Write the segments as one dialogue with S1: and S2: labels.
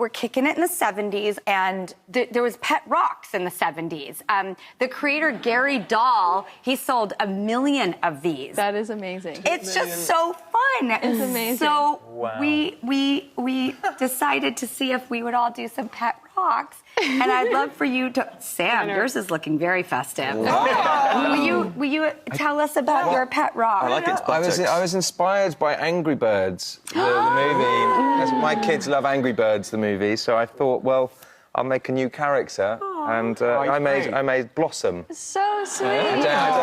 S1: were kicking it in the 70s, and there was pet rocks in the 70s. The creator, Gary Dahl, he sold 1 million of these.
S2: That is amazing.
S1: It's just so fun.
S2: It's amazing.
S1: So we decided to see if we would all do some pet rocks. And I'd love for you to... Sam, yours is looking very festive.
S3: Wow.
S1: Will you tell us about your pet rock?
S3: I like its buttocks.
S4: I was inspired by Angry Birds, the movie. My kids love Angry Birds, the movie, so I thought, well, I'll make a new character. And I made Blossom.
S2: So sweet.
S1: Yeah.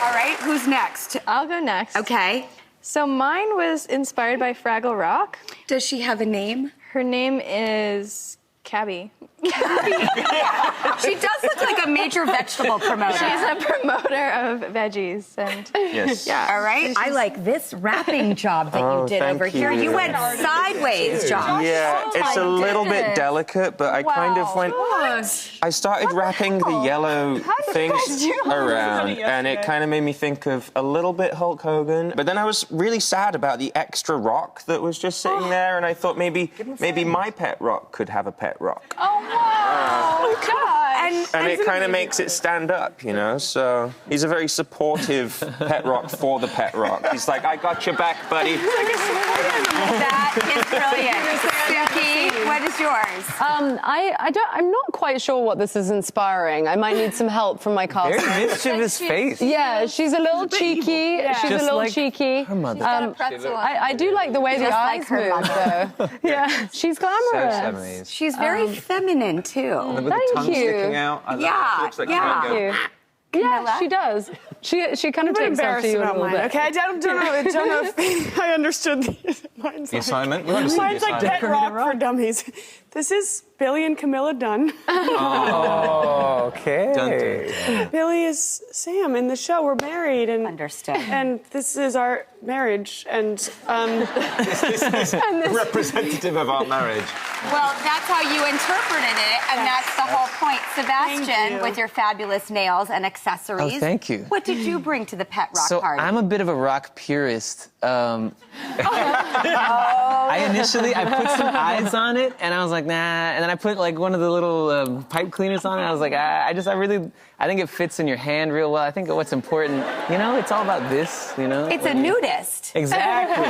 S1: All right, who's next?
S2: I'll go next.
S1: Okay.
S2: So mine was inspired by Fraggle Rock.
S1: Does she have a name?
S2: Her name is Cabby.
S1: She does look like a major vegetable promoter.
S2: She's a promoter of veggies. And
S4: yes.
S2: Yeah.
S1: All right. I like this wrapping job that you did over here. You went sideways, Josh.
S3: Yeah, it's a little bit delicate, but I kind of went... I started wrapping the yellow things around, and it kind of made me think of a little bit Hulk Hogan. But then I was really sad about the extra rock that was just sitting there, and I thought maybe my pet rock could have a pet rock.
S2: Oh, God.
S3: And it kind of makes it stand up, you know? So he's a very supportive pet rock for the pet rock. He's like, I got your back, buddy.
S1: That is brilliant. Suki, what is yours?
S5: I'm not quite sure what this is inspiring. I might need some help from my cast.
S4: Very mischievous face.
S5: Yeah, she's a little cheeky.
S2: Yeah.
S5: She's
S4: Just
S5: a little
S4: like
S5: cheeky.
S4: her mother.
S5: I do like the way the eyes move, though. Yeah, she's glamorous.
S1: She's very feminine, too.
S4: With the
S5: Thank
S4: tongue
S5: you.
S4: sticking out. I love it. She looks like
S1: yeah.
S4: Camila.
S5: Yeah, she does. She kind of takes after you a little bit.
S6: Okay, I don't know if I understood mine's
S4: The
S6: like,
S4: assignment?
S6: mine's like Pet Rock for Dummies. This is Billy and Camila Dunn.
S4: Oh, okay.
S6: Billy is Sam in the show. We're married, and
S1: Understood.
S6: And this is our marriage, and
S4: This is representative of our marriage.
S1: Well, that's how you interpreted it, and that's the whole point. Sebastian, with your fabulous nails and accessories.
S7: Oh, thank you.
S1: What did you bring to the pet rock party?
S7: I'm a bit of a rock purist. I put some eyes on it, and I was like, nah. And then I put like one of the little pipe cleaners on it. And I was like, I think it fits in your hand real well. I think what's important, it's all about this,
S1: It's a nudist.
S7: Exactly.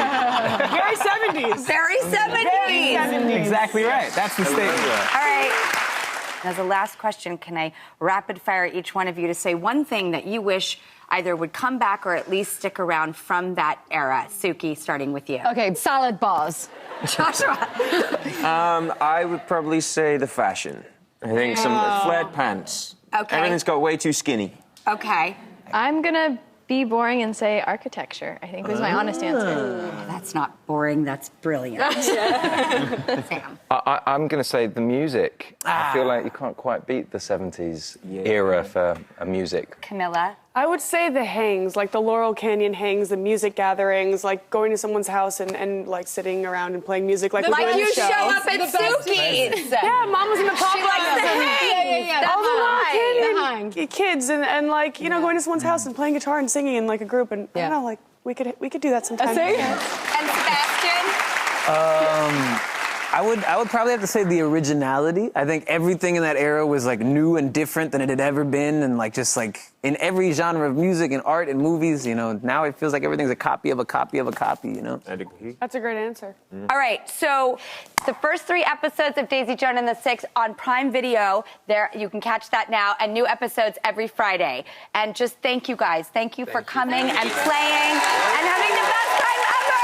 S6: very 70s.
S1: Very 70s.
S7: Exactly right. That's the statement.
S1: All right. As a last question, can I rapid fire each one of you to say one thing that you wish either would come back or at least stick around from that era? Suki, starting with you.
S5: Okay, salad bars.
S1: Joshua.
S3: I would probably say the fashion. I think some flared pants.
S1: Okay.
S3: Everything's got way too skinny.
S1: Okay.
S2: I'm going to be boring and say architecture, I think was my honest answer.
S1: That's not boring. That's brilliant. Sam.
S4: I'm going to say the music. I feel like you can't quite beat the 70s era for a music.
S1: Camila.
S6: I would say the hangs, like the Laurel Canyon hangs, the music gatherings, like going to someone's house and like sitting around and playing music like
S1: Like you
S6: show.
S1: show up at Suki's.
S6: Yeah, Mom was in the pop.
S1: She likes the hangs.
S2: Yeah.
S1: That's
S6: All the Laurel
S1: right.
S6: Canyon kids and like, going to someone's house and playing guitar and singing in like a group, and I don't know, like we could do that sometime.
S1: And Sebastian?
S7: I would probably have to say the originality. I think everything in that era was like new and different than it had ever been, and like just like in every genre of music and art and movies, now it feels like everything's a copy of a copy of a copy,
S3: I'd agree.
S6: That's a great answer.
S1: All right, so the first 3 episodes of Daisy Joan and the Six on Prime Video. There, you can catch that now, and new episodes every Friday. And just thank you guys. Thank you for coming and playing and having the best time ever.